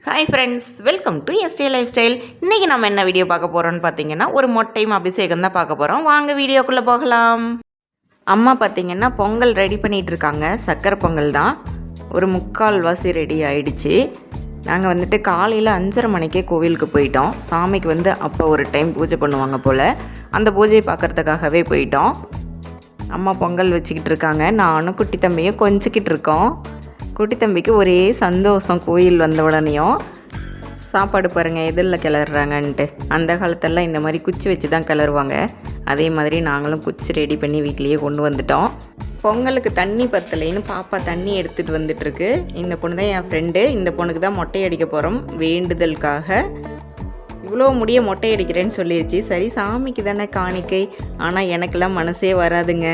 Hi friends, welcome to yesterday life style. இன்றைக்கி நம்ம என்ன வீடியோ பார்க்க போகிறோம்னு பார்த்தீங்கன்னா, ஒரு மொட்டையும் அபிஷேகம் தான் பார்க்க போகிறோம். வாங்க வீடியோக்குள்ளே போகலாம். அம்மா பார்த்தீங்கன்னா பொங்கல் ரெடி பண்ணிகிட்டு இருக்காங்க. சக்கரை பொங்கல் தான். ஒரு 3/4 ரெடி ஆகிடுச்சு. நாங்கள் வந்துட்டு காலையில் 5:30 மணிக்கே கோவிலுக்கு போயிட்டோம். சாமிக்கு அப்போ ஒரு டைம் பூஜை பண்ணுவாங்க போல். அந்த பூஜையை பார்க்குறதுக்காகவே போயிட்டோம். அம்மா பொங்கல் வச்சுக்கிட்டு இருக்காங்க. நானும் குட்டி தம்பியும் கொஞ்சிக்கிட்டு இருக்கோம். குட்டி தம்பிக்கு ஒரே சந்தோஷம். கோயில் வந்த உடனேயும் சாப்பாடு பாருங்கள் எதில் கிளறாங்கன்ட்டு. அந்த காலத்தெல்லாம் இந்த மாதிரி குச்சி வச்சு தான் கிளறுவாங்க. அதே மாதிரி நாங்களும் குச்சி ரெடி பண்ணி வீட்லேயே கொண்டு வந்துட்டோம். பொங்கலுக்கு தண்ணி பத்தலைன்னு பாப்பா தண்ணி எடுத்துகிட்டு வந்துட்டுருக்கு. இந்த பொண்ணு தான் என் ஃப்ரெண்டு. இந்த பொண்ணுக்கு தான் மொட்டை அடிக்க போகிறோம் வேண்டுதலுக்காக. இவ்வளோ முடிய மொட்டை அடிக்கிறேன்னு சொல்லிடுச்சு. சரி, சாமிக்கு தானே காணிக்கை. ஆனால் எனக்கெல்லாம் மனசே வராதுங்க.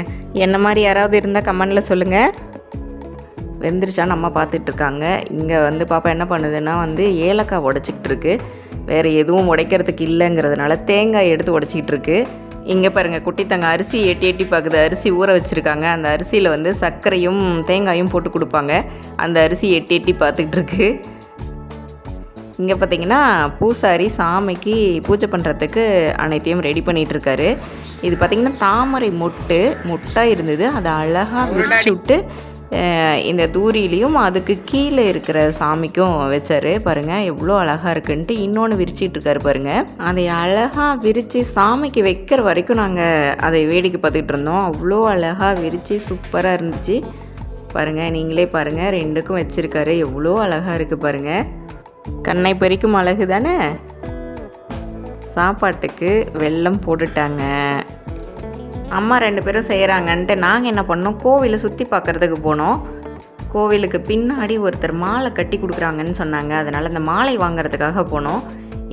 என்ன மாதிரி யாராவது இருந்தால் கமெண்டில் சொல்லுங்கள். வெந்துருச்சான்னு அம்மா பார்த்துட்ருக்காங்க. இங்கே பாப்பா என்ன பண்ணுதுன்னா ஏலக்காய் உடச்சிக்கிட்டு இருக்கு. வேறு எதுவும் உடைக்கிறதுக்கு இல்லைங்கிறதுனால தேங்காய் எடுத்து உடச்சிக்கிட்டு இருக்கு. இங்கே பாருங்கள், குட்டி தங்க அரிசி எட்டி பார்க்குது. அரிசி ஊற வச்சுருக்காங்க. அந்த அரிசியில் சர்க்கரையும் தேங்காயும் போட்டு கொடுப்பாங்க. அந்த அரிசி எட்டி பார்த்துக்கிட்டு இருக்கு. இங்கே பார்த்திங்கன்னா பூசாரி சாமிக்கு பூஜை பண்ணுறதுக்கு அனைத்தையும் ரெடி பண்ணிகிட்ருக்காரு. இது பார்த்திங்கன்னா தாமரை மொட்டாக இருந்தது. அதை அழகாக விரிச்சு விட்டு இந்த தூரிலையும் அதுக்கு கீழே இருக்கிற சாமிக்கும் வச்சார். பாருங்கள் எவ்வளோ அழகாக இருக்குன்ட்டு. இன்னொன்று விரிச்சிட்ருக்காரு பாருங்கள். அதை அழகாக விரித்து சாமிக்கு வைக்கிற வரைக்கும் நாங்கள் அதை வேடிக்கை பார்த்துக்கிட்டு இருந்தோம். அவ்வளோ அழகாக விரித்து சூப்பராக இருந்துச்சு. பாருங்கள், நீங்களே பாருங்கள், ரெண்டுக்கும் வச்சுருக்காரு. எவ்வளோ அழகாக இருக்குது பாருங்கள். கண்ணை பறிக்கும் அழகு தானே. சாப்பாட்டுக்கு வெல்லம் போட்டுட்டாங்க. அம்மா 2 பேரும் செய்கிறாங்கன்ட்டு நாங்கள் என்ன பண்ணோம், கோவிலை சுற்றி பார்க்குறதுக்கு போனோம். கோவிலுக்கு பின்னாடி ஒருத்தர் மாலை கட்டி கொடுக்குறாங்கன்னு சொன்னாங்க. அதனால் அந்த மாலை வாங்கிறதுக்காக போனோம்.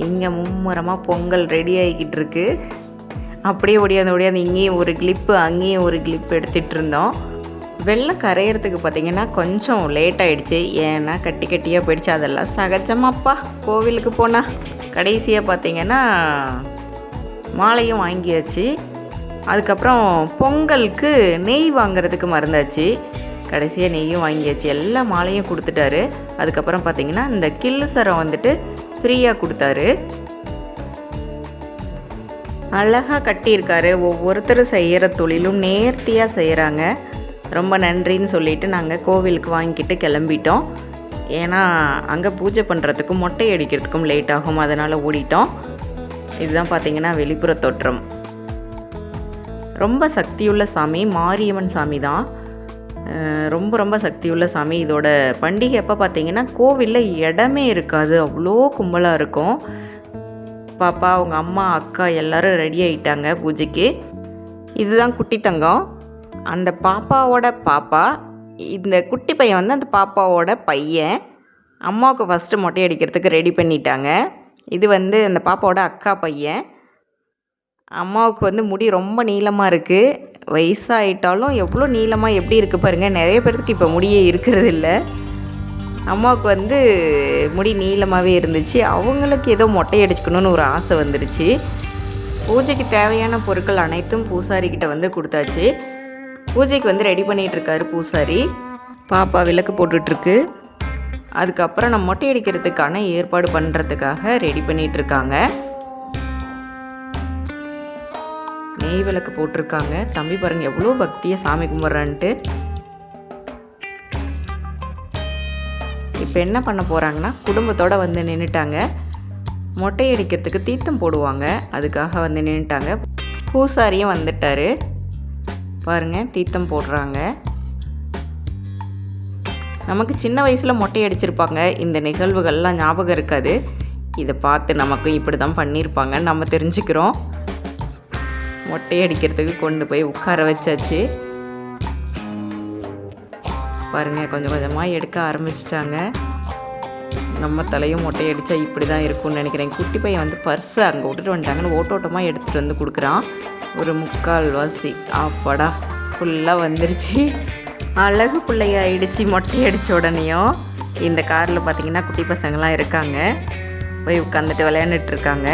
இங்கே மும்முரமாக பொங்கல் ரெடி ஆகிக்கிட்டு இருக்கு. அப்படியே ஒடியாந்து இங்கேயும் ஒரு கிளிப்பு அங்கேயும் ஒரு கிளிப் எடுத்துகிட்டு இருந்தோம். வெள்ளம் கரையிறதுக்கு பார்த்திங்கன்னா கொஞ்சம் லேட் ஆகிடுச்சு. ஏன்னா கட்டியாக போயிடுச்சு. அதெல்லாம் சகஜமாப்பா கோவிலுக்கு போனால். கடைசியாக பார்த்திங்கன்னா மாலையும் வாங்கியாச்சு. அதுக்கப்புறம் பொங்கலுக்கு நெய் வாங்கிறதுக்கு மறந்தாச்சு. கடைசியாக நெய்யும் வாங்கியாச்சு. எல்லா மாலையும் கொடுத்துட்டாரு. அதுக்கப்புறம் பார்த்திங்கன்னா இந்த கில்லு சரம் ஃப்ரீயாக கொடுத்தாரு. அழகாக கட்டியிருக்காரு. ஒவ்வொருத்தரும் செய்கிற தொழிலும் நேர்த்தியாக செய்கிறாங்க. ரொம்ப நன்றின்னு சொல்லிவிட்டு நாங்கள் கோவிலுக்கு வாங்கிக்கிட்டு கிளம்பிட்டோம். ஏன்னா அங்கே பூஜை பண்ணுறதுக்கும் மொட்டை அடிக்கிறதுக்கும் லேட் ஆகும். அதனால் ஓடிட்டோம். இதுதான் பார்த்திங்கன்னா வெளிப்புற தோற்றம். ரொம்ப சக்தியுள்ள சாமி மாரியம்மன் சாமி தான். ரொம்ப சக்தியுள்ள சாமி. இதோட பண்டிகை எப்போ பார்த்திங்கன்னா கோவிலில் இடமே இருக்காது. அவ்வளோ கும்பலாக இருக்கும். பாப்பா, அவங்க அம்மா, அக்கா எல்லோரும் ரெடி ஆகிட்டாங்க பூஜைக்கு. இதுதான் குட்டி தங்கம். அந்த பாப்பாவோட பாப்பா. இந்த குட்டி பையன் அந்த பாப்பாவோட பையன். அம்மாவுக்கு ஃபஸ்ட்டு மொட்டை அடிக்கிறதுக்கு ரெடி பண்ணிட்டாங்க. இது அந்த பாப்பாவோட அக்கா பையன். அம்மாவுக்கு முடி ரொம்ப நீளமாக இருக்குது. வயசாகிட்டாலும் எவ்வளோ நீளமாக எப்படி இருக்குது பாருங்கள். நிறைய பேருக்கு இப்போ முடியே இருக்கிறது இல்லை. அம்மாவுக்கு முடி நீளமாகவே இருந்துச்சு. அவங்களுக்கு ஏதோ மொட்டை அடிச்சுக்கணுன்னு ஒரு ஆசை வந்துடுச்சு. பூஜைக்கு தேவையான பொருட்கள் அனைத்தும் பூசாரிக்கிட்ட கொடுத்தாச்சு. பூஜைக்கு ரெடி பண்ணிகிட்ருக்காரு பூசாரி. பாப்பா விளக்கு போட்டுட்ருக்கு. அதுக்கப்புறம் நம்ம மொட்டை அடிக்கிறதுக்கான ஏற்பாடு பண்ணுறதுக்காக ரெடி பண்ணிகிட்ருக்காங்க. நெய் விளக்கு போட்டிருக்காங்க. தம்பி பாருங்கள் எவ்வளோ பக்தியாக சாமி கும்பிட்றான்ட்டு. இப்போ என்ன பண்ண போகிறாங்கன்னா குடும்பத்தோடு நின்றுட்டாங்க. மொட்டை அடிக்கிறதுக்கு தீர்த்தம் போடுவாங்க. அதுக்காக நின்றுட்டாங்க. பூசாரியும் வந்துட்டார். பாருங்கள், தீர்த்தம் போடுறாங்க. நமக்கு சின்ன வயசில் மொட்டை அடிச்சிருப்பாங்க. இந்த நிகழ்வுகள்லாம் ஞாபகம் இருக்காது. இதை பார்த்து நமக்கும் இப்படி தான் பண்ணியிருப்பாங்கன்னு நம்ம தெரிஞ்சுக்கிறோம். மொட்டை அடிக்கிறதுக்கு கொண்டு போய் உட்கார வச்சாச்சு. பாருங்கள், கொஞ்சம் கொஞ்சமாக எடுக்க ஆரம்பிச்சிட்டாங்க. நம்ம தலையும் மொட்டை அடித்தா இப்படி தான் இருக்கும்னு நினைக்கிறேன். குட்டி பையன் பர்ஸை அங்கே விட்டுட்டு வந்துட்டாங்கன்னு ஓட்டோட்டமாக எடுத்துகிட்டு கொடுக்குறான். ஒரு 3/4 ஆப்பாடா ஃபுல்லாக வந்துருச்சு. அழகு பிள்ளைய ஆயிடுச்சு மொட்டை அடித்த உடனேயும். இந்த காரில் பார்த்திங்கன்னா குட்டி பசங்களாம் இருக்காங்க. போய் உட்காந்துட்டு விளையாண்டுட்ருக்காங்க.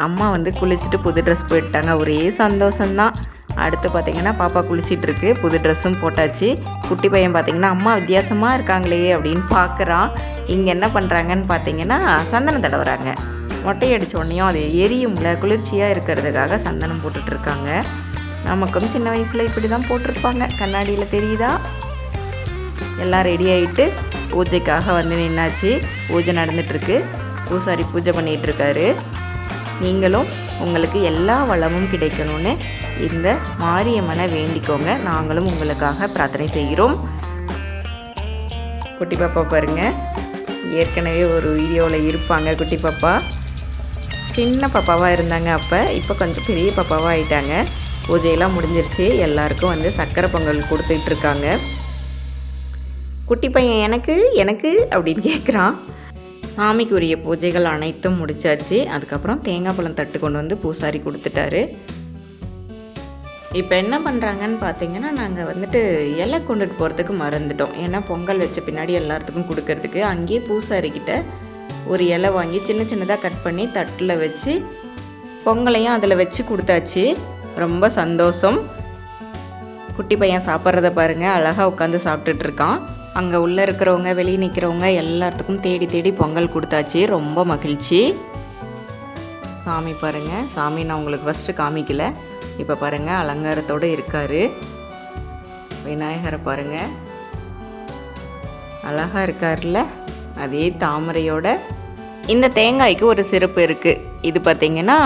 அம்மா குளிச்சுட்டு புது ட்ரெஸ் போயிட்டாங்க. ஒரே சந்தோஷம்தான். அடுத்து பார்த்திங்கன்னா பாப்பா குளிச்சிட்ருக்கு, புது ட்ரெஸ்ஸும் போட்டாச்சு. குட்டி பையன் பார்த்திங்கன்னா அம்மா வித்தியாசமாக இருக்காங்களே அப்படின்னு பார்க்குறான். இங்கே என்ன பண்ணுறாங்கன்னு பார்த்திங்கன்னா சந்தனம் தடவுறாங்க. மொட்டை அடித்த உடனேயும் அது எரியும்ல, குளிர்ச்சியாக இருக்கிறதுக்காக சந்தனம் போட்டுட்ருக்காங்க. நமக்கும் சின்ன வயசில் இப்படி தான் போட்டிருப்பாங்க. கண்ணாடியில் தெரியுதா? எல்லாம் ரெடி ஆகிட்டு பூஜைக்காக வந்து நின்னாச்சு. பூஜை நடந்துகிட்ருக்கு. பூசாரி பூஜை பண்ணிகிட்ருக்காரு. நீங்களும் உங்களுக்கு எல்லா வளமும் கிடைக்கணும்னு இந்த மாரியம்மனை வேண்டிக்கோங்க. நாங்களும் உங்களுக்காக பிரார்த்தனை செய்கிறோம். குட்டி பாப்பா பாருங்கள், ஏற்கனவே ஒரு வீடியோவில் இருப்பாங்க. குட்டி பாப்பா சின்ன பாப்பாவாக இருந்தாங்க அப்போ, இப்போ கொஞ்சம் பெரிய பாப்பாவாக ஆகிட்டாங்க. பூஜையெல்லாம் முடிஞ்சிருச்சு. எல்லாருக்கும் வந்து சக்கரை பொங்கல் கொடுத்துட்ருக்காங்க. குட்டி பையன் எனக்கு எனக்கு அப்படின்னு கேட்குறான். சாமிக்குரிய பூஜைகள் அனைத்தும் முடிச்சாச்சு. அதுக்கப்புறம் தேங்காய் பழம் தட்டு கொண்டு வந்து பூசாரி கொடுத்துட்டாரு. இப்போ என்ன பண்ணுறாங்கன்னு பார்த்தீங்கன்னா, நாங்கள் வந்துட்டு இலை கொண்டுட்டு போகிறதுக்கு மறந்துட்டோம். ஏன்னா பொங்கல் வச்ச பின்னாடி எல்லாத்துக்கும் கொடுக்கறதுக்கு அங்கேயே பூசாரிக்கிட்ட ஒரு இலை வாங்கி சின்ன சின்னதாக கட் பண்ணி தட்டில் வச்சு பொங்கலையும் அதில் வச்சு கொடுத்தாச்சு. ரொம்ப சந்தோஷம். குட்டி பையன் சாப்பிட்றத பாருங்கள், அழகாக உட்காந்து சாப்பிட்டுட்ருக்கான். அங்கே உள்ளே இருக்கிறவங்க வெளியே நிற்கிறவங்க எல்லாத்துக்கும் தேடி தேடி பொங்கல் கொடுத்தாச்சு. ரொம்ப மகிழ்ச்சி. சாமி பாருங்கள், சாமி நான் உங்களுக்கு ஃபஸ்ட்டு காமிக்கல. இப்போ பாருங்கள் அலங்காரத்தோடு இருக்கார். விநாயகரை பாருங்கள், அழகாக இருக்கார்ல, அதே தாமரையோட. இந்த தேங்காய்க்கு ஒரு சிறப்பு இருக்குது. இது பார்த்திங்கன்னா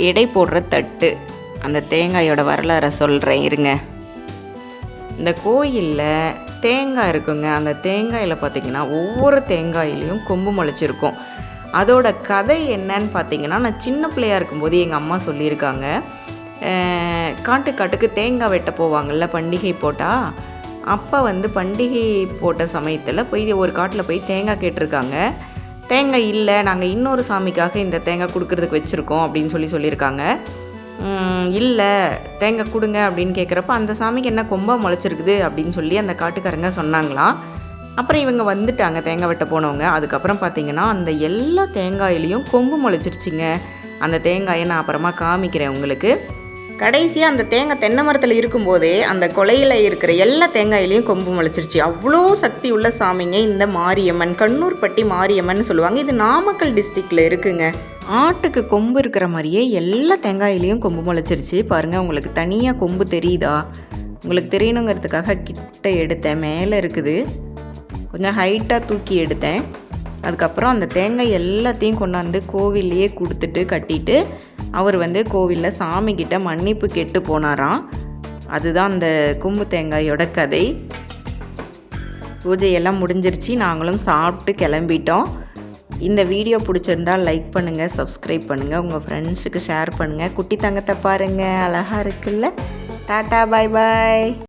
எடை போடுற தட்டு. அந்த தேங்காயோட வரலாறை சொல்கிறேன் இருங்க. இந்த கோயிலில் தேங்காய் இருக்குங்க. அந்த தேங்காயில் பார்த்திங்கன்னா ஒவ்வொரு தேங்காயிலையும் கொம்பு முளைச்சிருக்கும். அதோட கதை என்னன்னு பார்த்திங்கன்னா, நான் சின்ன பிள்ளையாக இருக்கும்போது எங்கள் அம்மா சொல்லியிருக்காங்க. காட்டுக்கு தேங்காய் வெட்ட போவாங்கள்ல பண்டிகை போட்டால், அப்போ வந்து பண்டிகை போட்ட சமயத்தில் போய் ஒரு காட்டில் போய் தேங்காய் கேட்டிருக்காங்க. தேங்காய் இல்லை, நாங்கள் இன்னொரு சாமிக்காக இந்த தேங்காய் கொடுக்கறதுக்கு வச்சுருக்கோம் அப்படின்னு சொல்லியிருக்காங்க. இல்லை தேங்காய் கொடுங்க அப்படின்னு கேட்குறப்ப அந்த சாமிக்கு என்ன கொம்பா முளைச்சிருக்குது அப்படின்னு சொல்லி அந்த காட்டுக்காரங்க சொன்னாங்களாம். அப்புறம் இவங்க வந்துட்டாங்க தேங்காய் வெட்ட போனவங்க. அதுக்கப்புறம் பார்த்திங்கன்னா அந்த எல்லா தேங்காயிலையும் கொம்பு முளைச்சிருச்சிங்க. அந்த தேங்காயை நான் அப்புறமா காமிக்கிறேன் உங்களுக்கு. கடைசியாக அந்த தேங்காய் தென்னை மரத்தில் இருக்கும்போதே அந்த கொலையில் இருக்கிற எல்லா தேங்காயிலையும் கொம்பு முளைச்சிருச்சு. அவ்வளோ சக்தி உள்ள சாமிங்க இந்த மாரியம்மன். கண்ணூர்பட்டி மாரியம்மன் சொல்லுவாங்க. இது நாமக்கல் டிஸ்ட்ரிக்டில் இருக்குங்க. ஆட்டுக்கு கொம்பு இருக்கிற மாதிரியே எல்லா தேங்காயிலையும் கொம்பு முளைச்சிருச்சு. பாருங்கள், உங்களுக்கு தனியாக கொம்பு தெரியுதா? உங்களுக்கு தெரியணுங்கிறதுக்காக கிட்ட எடுத்தேன். மேலே இருக்குது, கொஞ்சம் ஹைட்டாக தூக்கி எடுத்தேன். அதுக்கப்புறம் அந்த தேங்காய் எல்லாத்தையும் கொண்டாந்து கோவில்லையே கொடுத்துட்டு கட்டிட்டு அவர் வந்து கோவிலில் சாமிக்கிட்ட மன்னிப்பு கேட்டு போனாராம். அதுதான் அந்த கொம்பு தேங்காயோட கதை. பூஜையெல்லாம் முடிஞ்சிருச்சு. நாங்களும் சாப்பிட்டு கிளம்பிட்டோம். இந்த வீடியோ பிடிச்சிருந்தால் லைக் பண்ணுங்கள், சப்ஸ்கிரைப் பண்ணுங்கள், உங்கள் ஃப்ரெண்ட்ஸுக்கு ஷேர் பண்ணுங்கள். குட்டி தங்கத்தை பாருங்கள், அழகாக இருக்குல்ல. டாட்டா, பாய் பாய்.